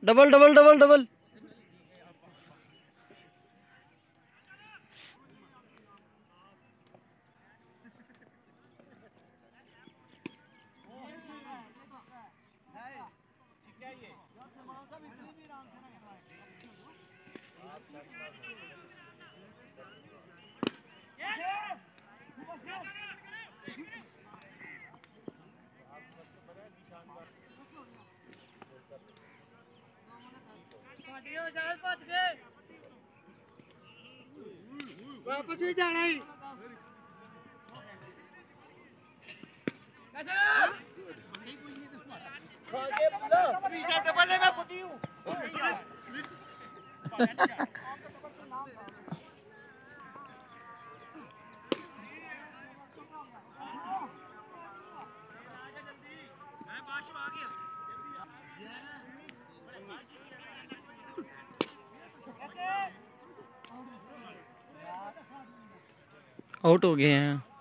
Double double double double. वापस ही जाना ही double है, मैं खुद ही हूँ। आउट हो गए हैं।